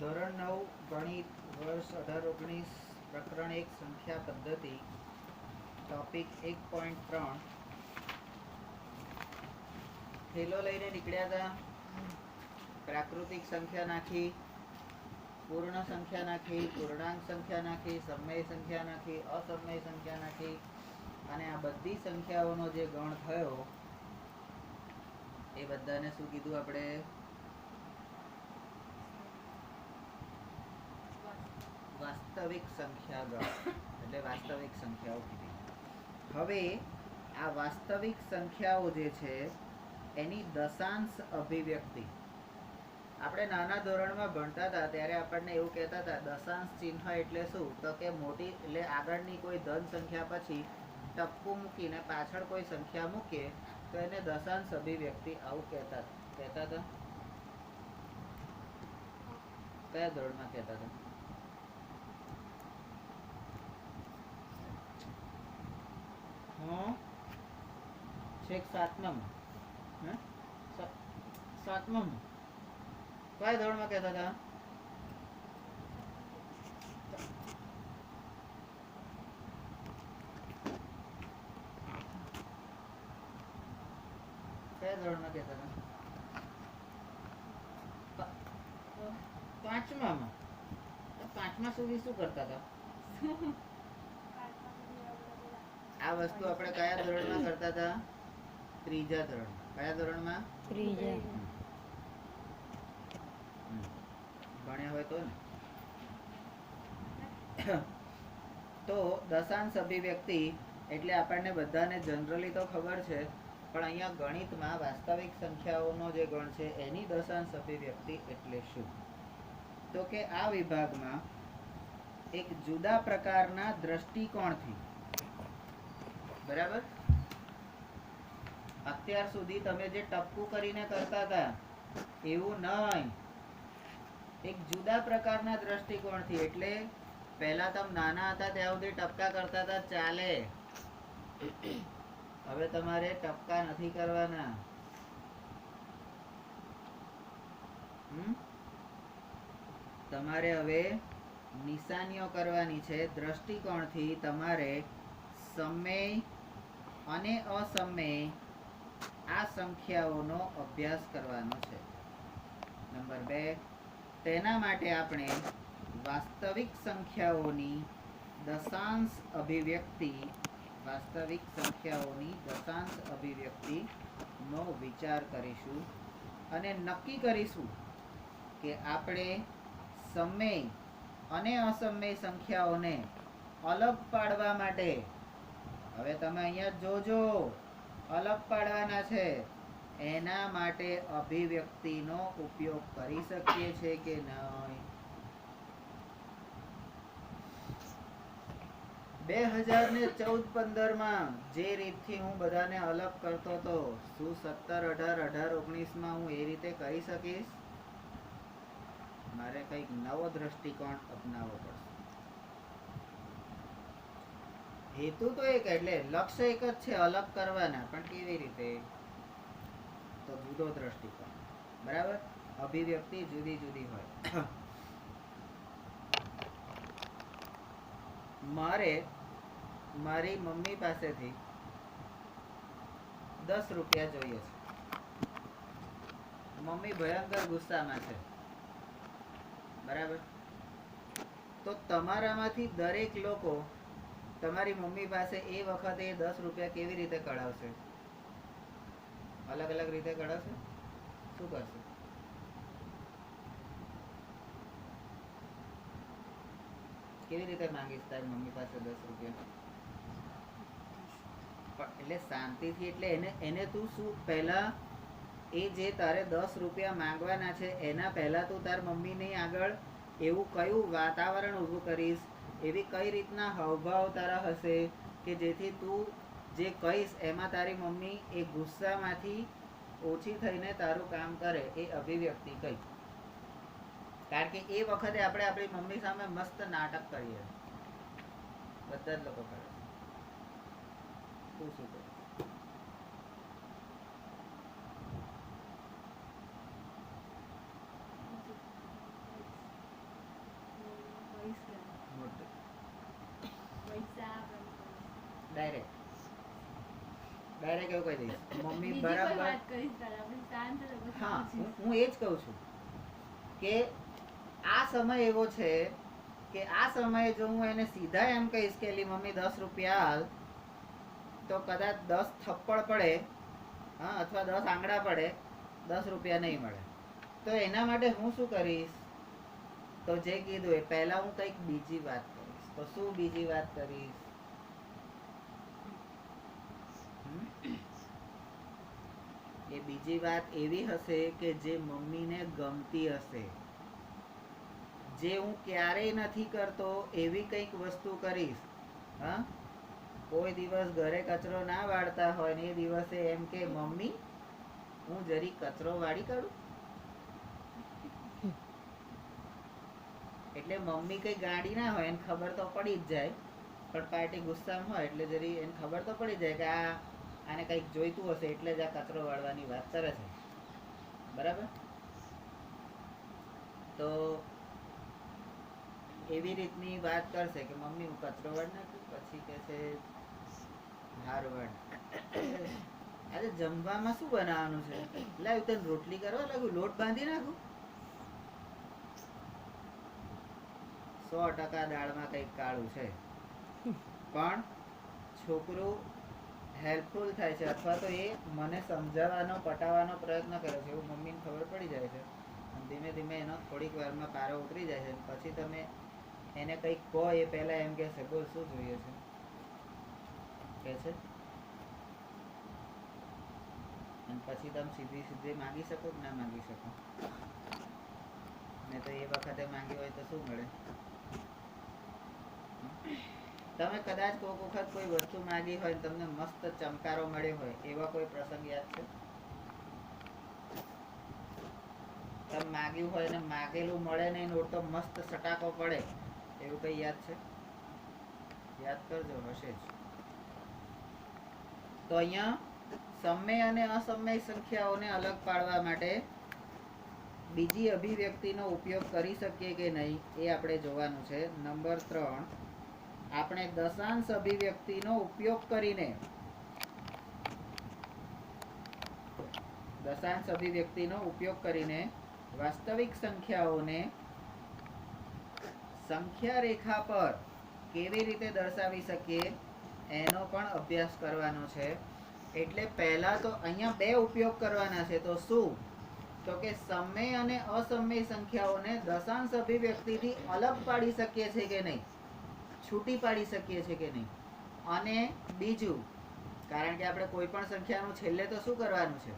ધોરણ 9 ગણિત વર્ષ 18-19 પ્રકરણ 1 સંખ્યા પદ્ધતિ ટોપિક 1.3 થેલો લઈને નીકળ્યા હતા. પ્રાકૃતિક સંખ્યા નાખી, પૂર્ણ સંખ્યા નાખી, પૂર્ણાંક સંખ્યા નાખી, સમય સંખ્યા નાખી, અસમય સંખ્યા નાખી અને આ બધી સંખ્યાઓનો જે ગણ થયો એ બધાને શું કીધું આપણે? વાસ્તવિક સંખ્યા ગણ એટલે વાસ્તવિક સંખ્યાઓ કીધી. હવે આ વાસ્તવિક સંખ્યાઓ જે છે એની દશાંશ અભિવ્યક્તિ આપણે નાના ધોરણમાં ભણતા હતા ત્યારે આપણને એવું કહેતા હતા દશાંશ ચિહ્ન એટલે શું? તો કે મોટી એટલે આગળની કોઈ ધન સંખ્યા પછી ટપકું મૂકીને પાછળ કોઈ સંખ્યા મૂકીએ તો એને દશાંશ અભિવ્યક્તિ આવું કહેતા હતા. કયા ધોરણમાં કહેતા હતા? છેક સાતમામાં. સાતમામાં કયા ધોરણમાં કહેતા હતા? કયા ધોરણમાં કહેતા હતા? પાંચમામાં. પાંચમા સુધી શું કરતા હતા? આ વસ્તુ આપણે કયા ધોરણમાં કરતા હતા? ત્રીજા ધોરણ. કયા ધોરણમાં? ત્રીજા. ભણ્યા હોય તો ને. તો દશાંશ અભિવ્યક્તિ એટલે આપણને બધાને જનરલી તો ખબર છે, પણ અહીંયા ગણિતમાં વાસ્તવિક સંખ્યાઓનો જે ગણ છે એની દશાંશ અભિવ્યક્તિ એટલે શું? તો કે આ વિભાગમાં એક જુદા પ્રકારના દ્રષ્ટિકોણથી, બરાબર, અત્યાર સુધી તમે જે ટપકું કરીને કરતા હતા એવું નહીં, એક જુદા પ્રકારના દ્રષ્ટિકોણથી. એટલે પહેલા તમે નાના હતા ત્યાં સુધી ટપકા કરતા હતા, ચાલે. હવે તમારે ટપકા નથી કરવાના. તમારે હવે નિશાનીઓ કરવાની છે. દ્રષ્ટિકોણથી તમારે સમય અને અસમય આ સંખ્યાઓનો અભ્યાસ કરવાનો છે. નંબર 2, તેના માટે આપણે વાસ્તવિક સંખ્યાઓની દશાંશ અભિવ્યક્તિનો વિચાર કરીશું અને નક્કી કરીશું કે આપણે સમય અને અસમય સંખ્યાઓને અલગ પાડવા માટે, હવે તમે અહીંયા જોજો, અલગ પાડવાના છે, એના માટે અભિવ્યક્તિનો ઉપયોગ કરી શકીએ છે કે નહીં? 2014-15 જે રીતથી હું બધાને અલગ કરતો હતો, શું 17, 18, 18, 19 હું એ રીતે કરી શકીશ? મારે કંઈક નવો દ્રષ્ટિકોણ અપનાવવો પડશે. હેતુ તો એક, એટલે લક્ષ્ય એક જ છે, અલગ કરવાના, પણ કેવી રીતે? તો જુદો દ્રષ્ટિકોણ, બરાબર. અભિવ્યક્તિ જુદી જુદી હોય. મારે મારી મમ્મી પાસેથી 10 રૂપિયા જોઈએ છે. મમ્મી ભયંકર ગુસ્સામાં છે, બરાબર. તો તમારામાંથી દરેક લોકો તમારી મમ્મી પાસે એ વખતે 10 રૂપિયા કેવી રીતે કઢાવશે? અલગ અલગ રીતે કઢાવશે. શું કરશે? કેવી રીતે માંગીશ તારી મમ્મી પાસે 10 રૂપિયા? એટલે શાંતિથી, એટલે એને તું શું પહેલા એ જે તારે 10 રૂપિયા માંગવાના છે એના પહેલા તું તાર મમ્મીની આગળ એવું કયું વાતાવરણ ઊભું કરીશ, એવી કઈ રીતના હાવભાવ તારા હશે કે જેથી તું જે કહીશ એમાં તારી મમ્મી એ ગુસ્સામાંથી ઓછી થઈને તારું કામ કરે, એ અભિવ્યક્તિ કઈ? કારણ કે એ વખતે આપણે આપણી મમ્મી સામે મસ્ત નાટક કરીએ, બધા જ લોકો કરે. શું કરે? ડાયરેક્ટ એવું કહી દઈશ મમ્મી બીજી કોઈ બરાબર. વાત કરીશ તારે, આપણે શાંત રહો, પછી હા, પૂછીશ. હું એ જ કહું છું કે આ સમય એવો છે કે આ સમયે જો હું એને સીધા એમ કહીશ કે લી મમ્મી 10 રૂપિયા હાલ, તો કદાચ 10 થપ્પડ પડે, હા, અથવા 10 આંગળા પડે, 10 રૂપિયા નહીં મળે. તો એના માટે હું શું કરીશ? તો જે કીધું એ પહેલા હું કંઈક બીજી વાત કરીશ. તો શું બીજી વાત કરીશ? એ બીજી વાત એવી હશે કે જે મમ્મીને ગમતી હશે, જે હું ક્યારેય નથી કરતો એવી કંઈક વસ્તુ કરીશ. હા, કોઈ દિવસ ઘરે કચરો ના વાળતા હોય ને એ દિવસે એમ કે મમ્મી હું જરી કચરો વાળી કાઢું. એટલે મમ્મી કઈ ગાડી ના હોય, એને ખબર તો પડી જ જાય, પણ પાર્ટી ગુસ્સામાં હોય એટલે જરી એને ખબર તો પડી જાય કે આને કંઈક જોઈતું હશે એટલે જ આ કચરો વાળવાની વાત કરે છે. બરાબર? તો એવી રીતની વાત કરશે કે મમ્મી હું કચરો વાળી નાખું, પછી કે છે હારું વાળ. આજે જમવામાં શું બનાવવાનું છે? લાવ તને રોટલી કરવા લાગુ, લોટ બાંધી નાખું. 100% દાળમાં કંઈક કાળું છે, પણ છોકરું હેલ્પફુલ થાય છે, અથવા તો એ મને સમજાવવાનો પટાવવાનો પ્રયત્ન કરે છે, એવું મમ્મીને ખબર પડી જાય છે. ધીમે ધીમે એનો થોડીક વારમાં પારો ઉતરી જાય છે. પછી તમે એને કંઈક કહો એ પહેલા એમ કહેશે બોલ શું જોઈએ છે, કહે છે. અને પછી તમે સીધી માંગી શકો કે ના માંગી શકો? ને તો એ વખતે માંગી હોય તો શું મળે? તમે કદાચ કોઈક વખત કોઈ વસ્તુ માંગી હોય, તમને મસ્ત ચમકારો મળ્યો હોય, એવા કોઈ પ્રસંગ યાદ છે? તમે માગ્યું હોય ને માગેલું મળે નહીં, તો મસ્ત સટાકો પડે, એવું કઈ યાદ છે? યાદ કરજો, હશે જ. તો અહીંયા સમય અને અસમય સંખ્યાઓને અલગ પાડવા માટે બીજી અભિવ્યક્તિનો ઉપયોગ કરી શકીએ કે નહીં એ આપણે જોવાનું છે. નંબર 3, આપણે દશાંશ અભિવ્યક્તિનો ઉપયોગ કરીને વાસ્તવિક સંખ્યાઓને સંખ્યા રેખા પર કેવી રીતે દર્શાવી શકીએ એનો પણ અભ્યાસ કરવાનો છે. એટલે પહેલા તો અહીંયા 2 ઉપયોગ કરવાના છે. તો શું? તો કે સમય અને અસમય સંખ્યાઓને દશાંશ અભિવ્યક્તિથી અલગ પાડી શકીએ છે કે નહીં, છૂટી પાડી શકીએ છે કે નહીં. અને બીજું, કારણ કે આપણે કોઈ પણ સંખ્યાનું છેલ્લે તો શું કરવાનું છે?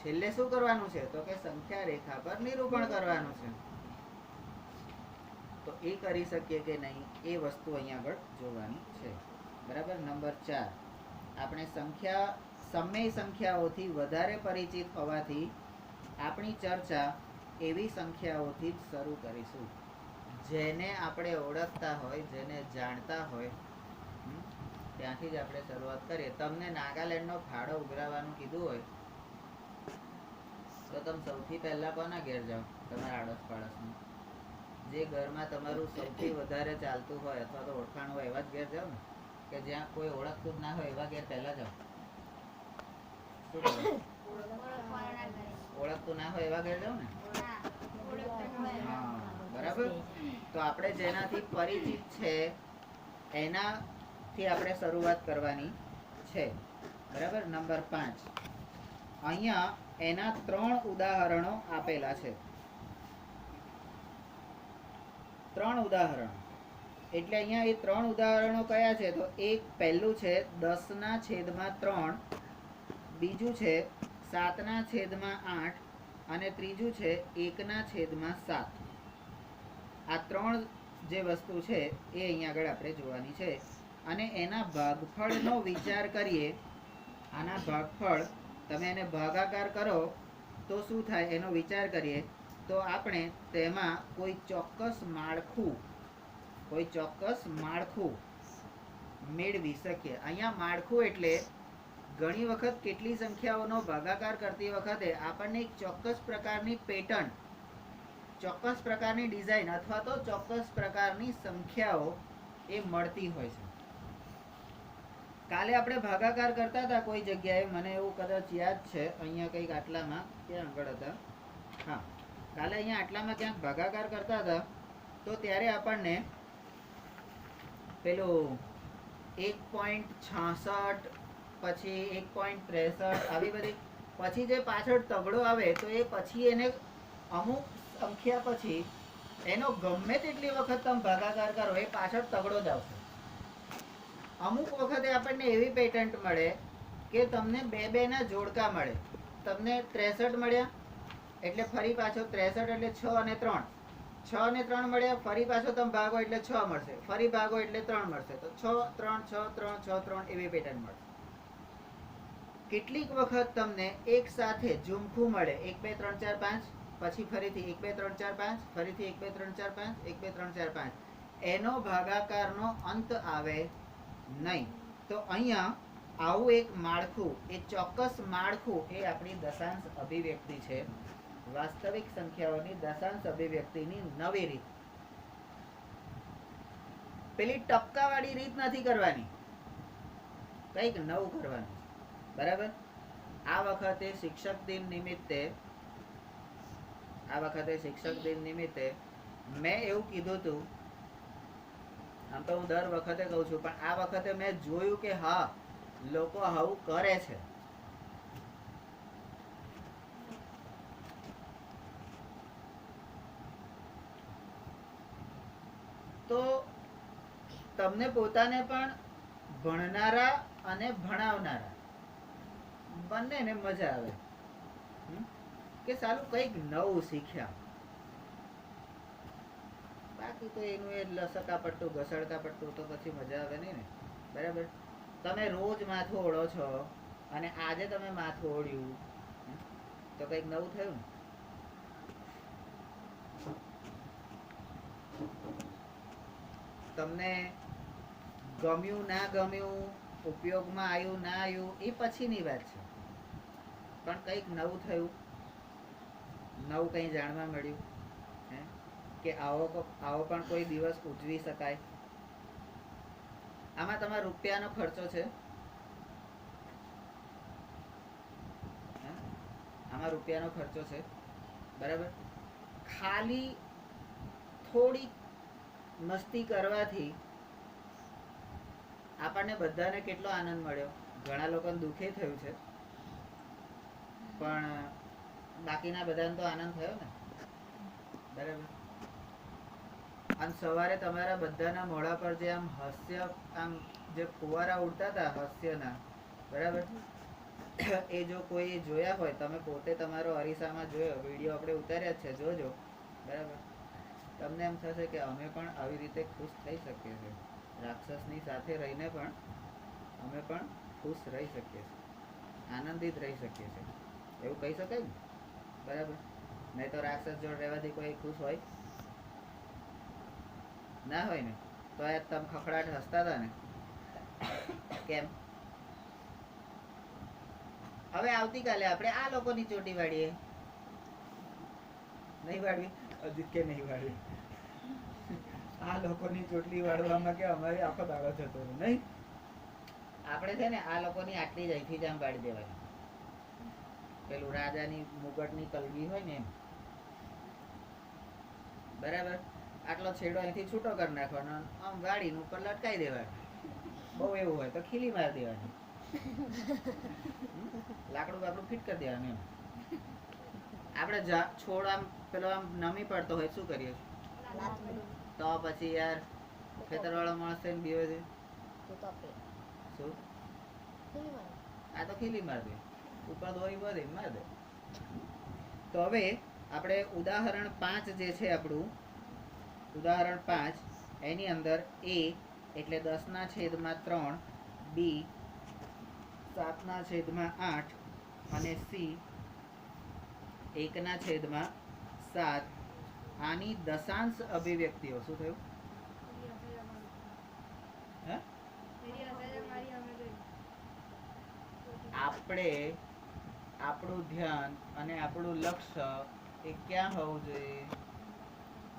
છેલ્લે શું કરવાનું છે? તો કે સંખ્યા રેખા પર નિરૂપણ કરવાનું છે. તો એ કરી શકીએ કે નહીં એ વસ્તુ અહીંયા આગળ જોવાની છે. બરાબર? નંબર 4, આપણે સમય સંખ્યાઓથી વધારે પરિચિત હોવાથી આપણી ચર્ચા એવી સંખ્યાઓથી જ શરૂ કરીશું જેને આપણે ઓળખતા હોય, જેને જાણતા હોય, ત્યાંથી જ આપણે શરૂઆત કરીએ. તમને નાગાલેન્ડનો ફાળો ઉઘરાવવાનું કીધું હોય તો તમે સૌથી પહેલા કોના ઘેર જાઓ? તમારા આડોશ પાડોશમાં જે ઘરમાં તમારું સૌથી વધારે ચાલતું હોય અથવા તો ઓળખાણ હોય એવા જ ઘેર જાઓ ને, કે જ્યાં કોઈ ઓળખતું જ ના હોય એવા ઘેર પહેલા જાઓ. શું કરો? ઓળખતું ના હોય એવા ઘેર જાઓ ને. હા, બરાબર. તો આપણે જેનાથી પરિચિત છે એનાથી આપણે શરૂઆત કરવાની છે. બરાબર? નંબર 5, અહીંયા એના 3 ઉદાહરણો આપેલા છે. 3 ઉદાહરણો એટલે અહીંયા એ 3 ઉદાહરણો કયા છે? તો એક પહેલું છે 10/3, બીજું છે 7/8 અને ત્રીજું છે 1/7. આ 3 જે વસ્તુ છે એ અહીંયા આગળ આપણે જોવાની છે. અને એના ભાગફળનો વિચાર કરીએ. આના ભાગફળ તમે એને ભાગાકાર કરો તો શું થાય એનો વિચાર કરીએ તો આપણે તેમાં કોઈ ચોક્કસ માળખું મેળવી શકીએ. અહીંયા માળખું એટલે ઘણી વખત કેટલી સંખ્યાઓનો ભાગાકાર કરતી વખતે આપણને એક ચોક્કસ પ્રકારની પેટર્ન, ચોક્કસ પ્રકારની ડિઝાઇન અથવા તો ચોક્કસ પ્રકારની સંખ્યાઓ એ મળતી હોય છે. કાલે આપણે ભાગાકાર કરતા હતા કોઈ જગ્યાએ, મને એવું કદાચ યાદ છે અહીંયા કંઈક આટલામાં ક્યાં આગળ હતા, હા કાલે અહીંયા આટલામાં ક્યાંક ભાગાકાર કરતા હતા, તો ત્યારે આપણને પેલું 1.66 પછી 1.63 આવી બધી, પછી જે પાછળ તગડો આવે તો એ પછી એને અમુક સંખ્યા પછી એનો ગમે તેટલી વખત તમે ભાગાકાર કરો એ પાછળ તગડો જ આવશે. અમુક વખતે આપણને એવી પેટન્ટ મળે કે તમને બે ના જોડકા મળે. તમને 63 મળ્યા એટલે ફરી પાછો 63 એટલે 6 અને 3, 6 અને 3 મળ્યા, ફરી પાછો તમે ભાગો એટલે 6 મળશે, ફરી ભાગો એટલે 3 મળશે, તો 6 3 6 3 6 3 એવી પેટર્ન મળશે. કેટલીક વખત તમને એક સાથે ઝુમખું મળે 1 2 3 4 5, પછી ફરીથી 1 2 3 4 5, ફરીથી 1 2 3 4 5, 1 2 3 4 5, એનો ભાગાકારનો અંત આવે નહીં. તો અહીંયા આવું એક માળખું, એ ચોક્કસ માળખું એ આપણી દશાંશ અભિવ્યક્તિ છે, વાસ્તવિક સંખ્યાઓની દશાંશ અભિવ્યક્તિની નવી રીત. પેલી ટપકાવાળી રીત નથી કરવાની, કંઈક નવું કરવાનું, બરાબર. આ વખતે શિક્ષક દિન નિમિત્તે મેં એવું કીધું હતું, આમ તો હું દર વખતે કહું છું, પણ આ વખતે મેં જોયું કે હા લોકો આવું કરે છે. તો તમને પોતાને પણ ભણનારા અને ભણાવનારા બંનેને મજા આવે કે સાલું કંઈક નવું શીખ્યા. બાકી તો એનું એ લસકા પટ્ટું ઘસડકા પટ્ટું તો પછી મજા આવે નહીં ને, બરાબર. તમે રોજ માથું ઓળો છો અને આજે તમે માથું ઓળ્યું તો કંઈક નવું થયું ને. તમને ગમ્યું ના ગમ્યું, ઉપયોગમાં આવ્યું ના આવ્યું એ પછીની વાત છે, પણ કંઈક નવું થયું, નવું કંઈ જાણવા મળ્યું કે આવો પણ કોઈ દિવસ ઉજવી શકાય. આમાં તમારા રૂપિયાનો ખર્ચો છે, આમાં રૂપિયાનો ખર્ચો છે, બરાબર. ખાલી થોડી મસ્તી કરવાથી આપણને બધાને કેટલો આનંદ મળ્યો. ઘણા લોકોને દુઃખે થયું છે, પણ બાકીના બધાને તો આનંદ થયો ને, બરાબર. અને સવારે તમારા બધાના મોઢા પર જે આમ હાસ્ય, આમ જે ફુવારા ઉડતા હતા હાસ્યના, બરાબર, એ જો કોઈ જોયા હોય, તમે પોતે તમારો અરીસામાં જોયો, વિડીયો આપણે ઉતાર્યા જ છે, જોજો, બરાબર. તમને એમ થશે કે અમે પણ આવી રીતે ખુશ થઈ શકીએ છીએ, રાક્ષસની સાથે રહીને પણ અમે પણ ખુશ રહી શકીએ છીએ, આનંદિત રહી શકીએ છીએ, એવું કહી શકાય ને, બરાબર. નહીં તો રાક્ષસ જોડે રહેવાથી કોઈ ખુશ હોય ના હોય ને. તો આ તમે ખખડાટ હસતા હતા ને, કેમ? હવે આવતીકાલે આપણે આ લોકોની ચોટી વાળીએ, નહીં વાળવી હજી કે નહીં વાળવી, આ લોકોની ચોટલી વાળવામાં કે અમારી આખો દાડો જતો રહ્યો નહીં. આપણે છે ને આ લોકોની આટલી જ અહીંથી જ આમ વાળી દેવાની, પેલું રાજાની મુગટની કલગી હોય ને એમ, બરાબર. આટલો છેડો અહીંથી છૂટો કરી નાખવાનો, આમ વાળીને ઉપર લટકાઈ દેવાનું. બહુ એવું હોય તો ખીલી મારી દેવાની, લાકડું બાકડું ફિટ કરી દેવાનું એમ. આપણે છોડ આમ પેલો આમ નમી પડતો હોય શું કરીએ? તો પછી યાર ખેતર વાળો માણસ થઈને બીવે છે શું? આ તો ખીલી માર દે, ઉપર દોરી વધે માર દે. તો હવે આપણે ઉદાહરણ 5 જે છે આપણું, ઉદાહરણ 5 એની અંદર a એટલે 10/3, b 7/8 અને c 1/7. આની દશાંશ અભિવ્યક્તિઓ શું થયું? આપણે આપણું ધ્યાન અને આપણું લક્ષ્ય એ ક્યાં હોવું જોઈએ?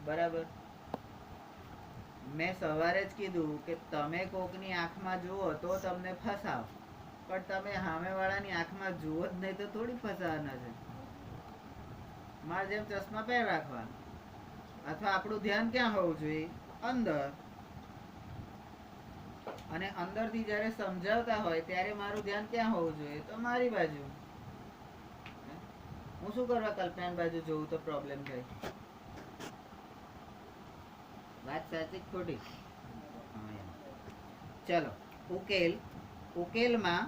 બરાબર, મેં સવારે જ કીધું કે તમે કોકની આંખમાં જુઓ તો તમને ફસાવ, પણ તમે સામેવાળાની આંખમાં જુઓ જ નહીં તો થોડી ફસાવાના છે. મારે જેમ ચશ્મા પહેર રાખવા, અથવા આપણું ધ્યાન ક્યાં હોવું જોઈએ? અંદર. અને અંદરથી જ્યારે સમજાવતા હોય ત્યારે મારું ધ્યાન ક્યાં હોવું જોઈએ? તો મારી બાજુ. હું શું કરવા કલ્પનાની બાજુ જોઉં તો પ્રોબ્લેમ થાય? વાત સાચી ખોટી? ચલો ઉકેલ. ઉકેલમાં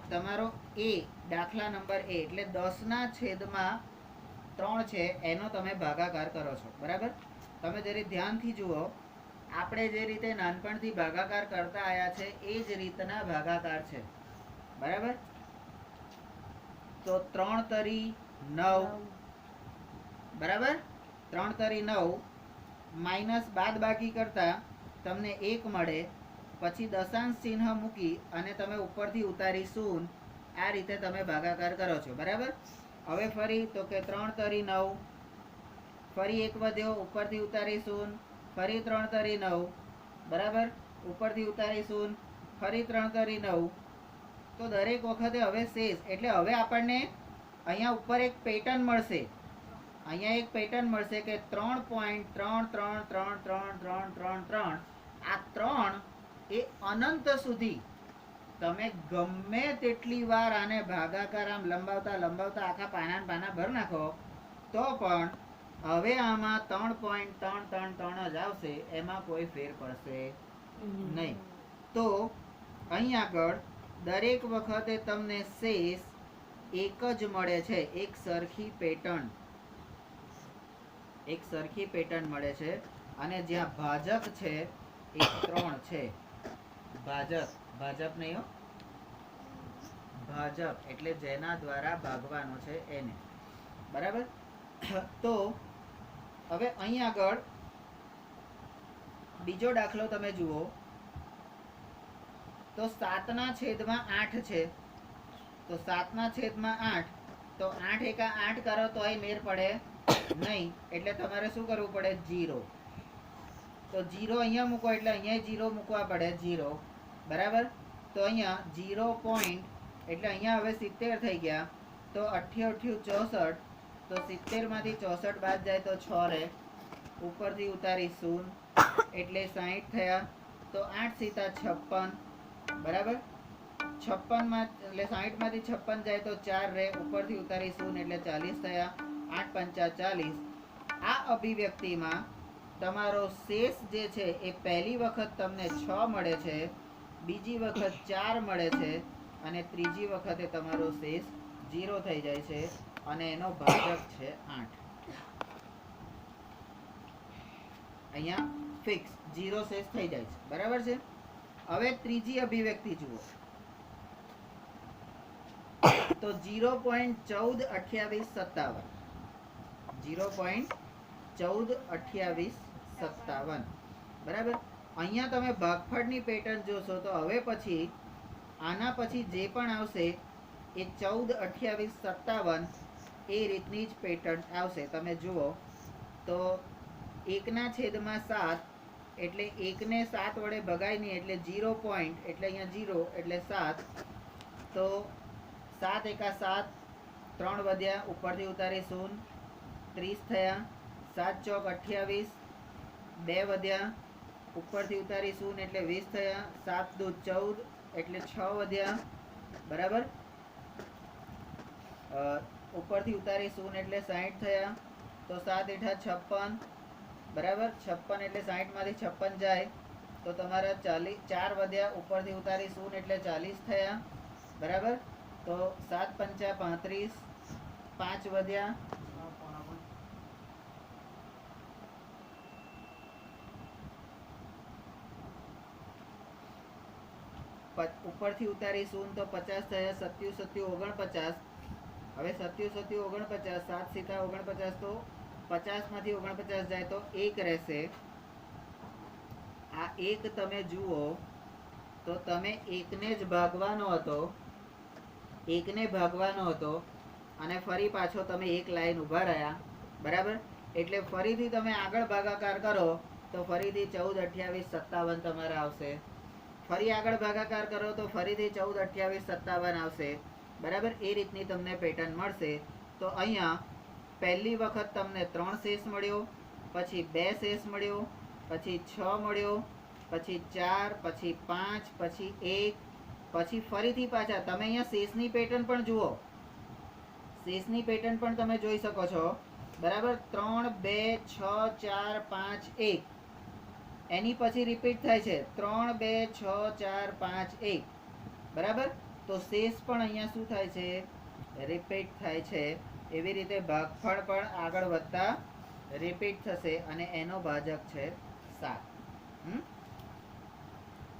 તમારો એ દાખલા નંબર એ એટલે 10/3 છે એનો તમે ભાગાકાર કરો છો. બરાબર? તમે જરી ધ્યાનથી જુઓ. આપણે જે રીતે નાનપણથી ભાગાકાર કરતા આવ્યા છે એ જ રીતના ભાગાકાર છે. બરાબર? તો 3 તરી 9. બરાબર? 3 તરી 9 માઇનસ બાદ બાકી કરતા તમને 1 મળે. પછી દશાંશ ચિહ્ન મૂકી અને તમે ઉપરથી ઉતારી શૂન્ય. આ રીતે તમે ભાગાકાર કરો છો. બરાબર? હવે ફરી તો કે 3 તરી 9, ફરી 1 વધ્યો, ઉપરથી ઉતારી શૂન્ય, ફરી 3 તરી 9. બરાબર? ઉપરથી ઉતારી શૂન્ય, ફરી 3 તરી 9. તો દરેક વખતે હવે શેષ એટલે હવે આપણને અહીંયા ઉપર એક પેટર્ન મળશે. અહીંયા એક પેટર્ન મળશે કે 3.3333333. આ 3 એ અનંત સુધી તમે ગમે તેટલી વાર આને ભાગાકાર આમ લંબાવતા લંબાવતા આખા પાના ભર નાખો તો પણ હવે આમાં 3.333 જ આવશે. એમાં કોઈ ફેર પડશે નહીં. તો અહીં આગળ દરેક વખતે તમને શેષ એક જ મળે છે. એક સરખી પેટર્ન મળે છે. અને જ્યાં ભાજક છે એ 3 છે. ભાજપ નહીં હો, ભાજપ એટલે જેના દ્વારા ભાગવાનો છે એને. બરાબર? તો હવે અહીં આગળ બીજો દાખલો તમે જુઓ તો 7/8 છે. તો 7/8 તો 8 એકા 8 કરો તોય મેર પડે નહીં. એટલે તમારે શું કરવું પડે? 0. તો 0 અહીંયા મૂકો એટલે અહીંયા 0 મૂકવા પડે. 0. બરાબર? તો અહીંયા 0 પોઈન્ટ એટલે અહીંયા હવે 70 થઈ ગયા. તો 88 64. તો 70 માંથી 64 બાદ જાય તો 6 રહે. ઉપરથી ઉતારી શૂન્ય એટલે 60 થયા. તો 8 સીતા 56. બરાબર? 56 માં એટલે 60 માંથી 56 જાય તો 4 રહે. ઉપરથી ઉતારી શૂન્ય એટલે 40 થયા. 8 પંચા 40. આ અભિવ્યક્તિમાં તમારો શેષ જે છે એ પહેલી વખત તમને 6 મળે છે, બીજી વખત 4 મળે છે અને ત્રીજી વખતે તમારો શેષ 0 થઈ જાય છે અને એનો ભાજક છે 8. અહીંયા ફિક્સ 0 શેષ થઈ જાય છે. બરાબર છે? હવે ત્રીજી અભિવ્યક્તિ જુઓ તો 0.142857. 0.142857. બરાબર? અહીંયા તમે ભાગફળની પેટર્ન જોશો તો હવે પછી આના પછી જે પણ આવશે એ 142857 એ રીતની જ પેટર્ન આવશે. તમે જુઓ તો 1/7 એટલે 1 ને 7 વડે ભગાય નહીં એટલે 0 પોઈન્ટ એટલે અહીંયા 0 એટલે 7. તો 7 એકા 7, 3 વધ્યા, ઉપરથી ઉતારી શૂન્ય, 30 થયા. 7 ચોક 28, 2 વધ્યા, ઉપરથી ઉતારી શૂન્ય એટલે 20 થયા. 7 દૂ 14 એટલે 6 વધ્યા. બરાબર? ઉપરથી ઉતારી શૂન્ય એટલે 60 થયા. તો 7 હેઠા 56. બરાબર? 56 એટલે 60 માંથી 56 જાય તો તમારા 4 વધ્યા, ઉપરથી ઉતારી શૂન્ય એટલે 40 થયા. બરાબર? તો 7 પંચા 35, 5 વધ્યા, ઉપરથી ઉતારી શૂન્ય તો 50 થયા. 7 7 49. હવે 7 7 49, 7 સીધા 49 તો 50 માંથી 49 જાય તો 1 રહેશે. આ 1 તમે જુઓ તો તમે 1 ને જ ભાગવાનો હતો, 1 ને ભાગવાનો હતો અને ફરી પાછો તમે એક લાઈન ઊભા રહ્યા. બરાબર? એટલે ફરીથી તમે આગળ ભાગાકાર કરો તો ફરીથી 14, 28, 57 તમારે આવશે. ફરી આગળ ભાગાકાર કરો તો ફરીથી 14, 28, 57 આવશે. બરાબર, એ રીતની તમને પેટર્ન મળશે. તો અહીંયા પહેલી વખત તમને 3 શેષ મળ્યો, પછી 2 શેષ મળ્યો, પછી 6 મળ્યો, પછી 4, પછી 5, પછી 1, પછી ફરીથી પાછા. તમે અહીંયા શેષની પેટર્ન પણ જુઓ, શેષની પેટર્ન પણ તમે જોઈ શકો છો. બરાબર, 3, 2, 6, 4, 5, 1, એની પછી રિપીટ થાય છે 3, 2, 6, 4, 5, 1. બરાબર, તો શેષ પણ અહીંયા શું થાય છે? રિપીટ થાય છે. એવી રીતે ભાગફળ પણ આગળ વધતા રિપીટ થશે અને એનો ભાજક છે 7.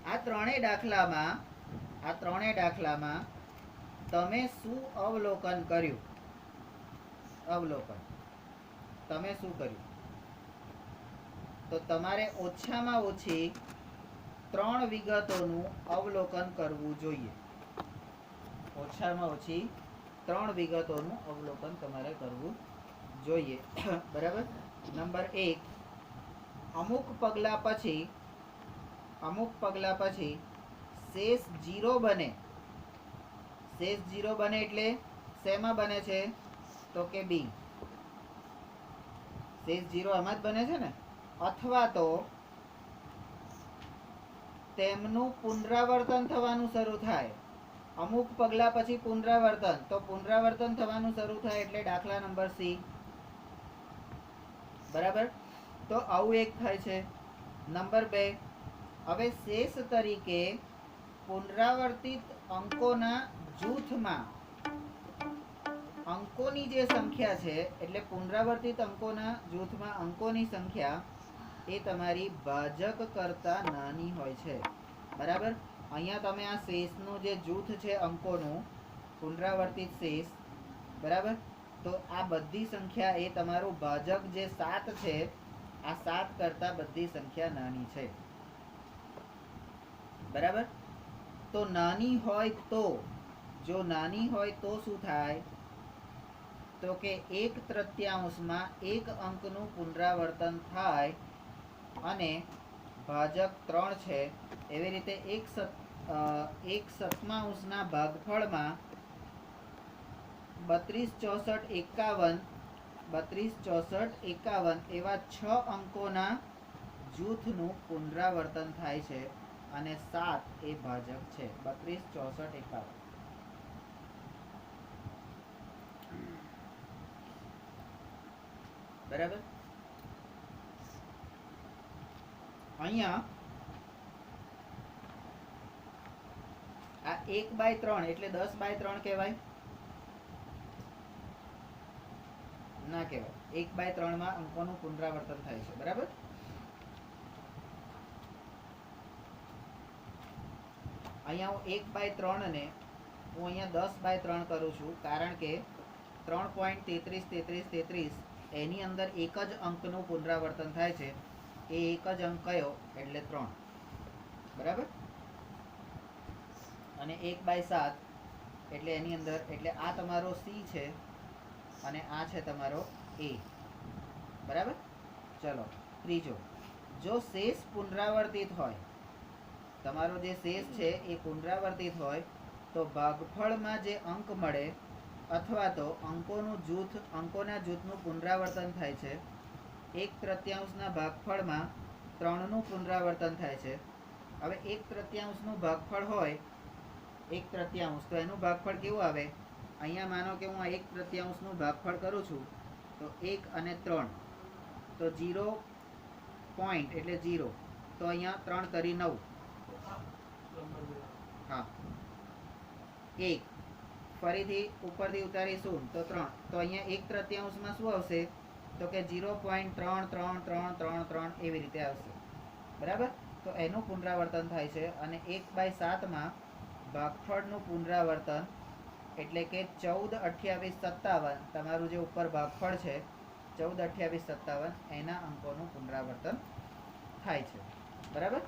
આ ત્રણેય દાખલામાં તમે શું અવલોકન કર્યું? અવલોકન તમે શું કર્યું? તો તમારે ઓછામાં ઓછી 3 વિગતોનું અવલોકન કરવું જોઈએ. ઓછામાં ઓછી 3 વિગતોનું અવલોકન તમારે કરવું જોઈએ. બરાબર. નંબર 1, અમુક પગલા પછી શેષ 0 બને. શેષ 0 બને એટલે શેમાં બને છે? તો કે બી. શેષ 0 આમાં જ બને છે ને. અથવા તો તેમનું પુનરાવર્તન થવાનું શરૂ થાય. અમુક પગલા પછી પુનરાવર્તન, તો પુનરાવર્તન થવાનું શરૂ થાય એટલે દાખલા નંબર સી. બરાબર, તો આવું એક થાય છે. નંબર 2, હવે શેષ તરીકે પુનરાવર્તિત અંકોના જૂથમાં અંકોની જે સંખ્યા છે, એટલે પુનરાવર્તિત અંકોના જૂથમાં અંકોની સંખ્યા એ તમારી ભાજક કરતા નાની હોય છે. બરાબર, અહીંયા તમે આ શેષનું જે જૂથ છે અંકોનું, પુનરાવર્તિત શેષ, બરાબર, તો આ બધી સંખ્યા એ તમારું ભાજક જે 7 છે, આ 7 કરતા બધી સંખ્યા નાની છે. બરાબર, તો નાની હોય તો, જો નાની હોય તો શું થાય? તો કે 1/3 એક અંકનું પુનરાવર્તન થાય અને ભાજક 3 છે. એવી રીતે 1/7 ભાગફળમાં 32, 64, 51 એવા 6 અંકોના જૂથનું પુનરાવર્તન થાય છે અને 7 એ ભાજક છે. 32, 64, 51. બરાબર, અહીંયા આ 1/3 એટલે 10/3 કહેવાય? ના કહેવાય. 1/3 અંકોનું પુનરાવર્તન થાય છે. બરાબર, અહીંયા હું 1/3 ને હું અહીંયા 10/3 કરું છું, કારણ કે 3.33 એની અંદર એક જ અંકનું પુનરાવર્તન થાય છે. એ એક જ અંક કયો? એટલે 3. બરાબર, અને 1/7 એટલે એની અંદર, એટલે આ તમારો સી છે અને આ છે તમારો એ. બરાબર, ચલો ત્રીજો, જો શેષ પુનરાવર્તિત હોય, તમારો જે શેષ છે એ પુનરાવર્તિત હોય, તો ભાગફળમાં જે અંક મળે અથવા તો અંકોના જૂથનું પુનરાવર્તન થાય છે. 1/3 ભાગફળમાં 3નું પુનરાવર્તન થાય છે. હવે 1/3 ભાગફળ હોય, 1/3, તો એનું ભાગફળ કેવું આવે? અહીંયા માનો કે હું આ 1/3 ભાગફળ કરું છું, તો 1 અને 3, તો 0 પોઈન્ટ એટલે 0, તો અહીંયા 3 તરી 9. હા, 1 ફરીથી ઉપરથી ઉતારીશું તો 3, તો અહીંયા 1/3 શું આવશે? તો કે 0.333333 એવી રીતે આવશે. બરાબર, તો એનું પુનરાવર્તન થાય છે. અને 1/7 ભાગફળનું પુનરાવર્તન એટલે કે 14, 28, 57 તમારું જે ઉપર ભાગફળ છે 14, 28, 57 એના અંકોનું પુનરાવર્તન થાય છે. બરાબર.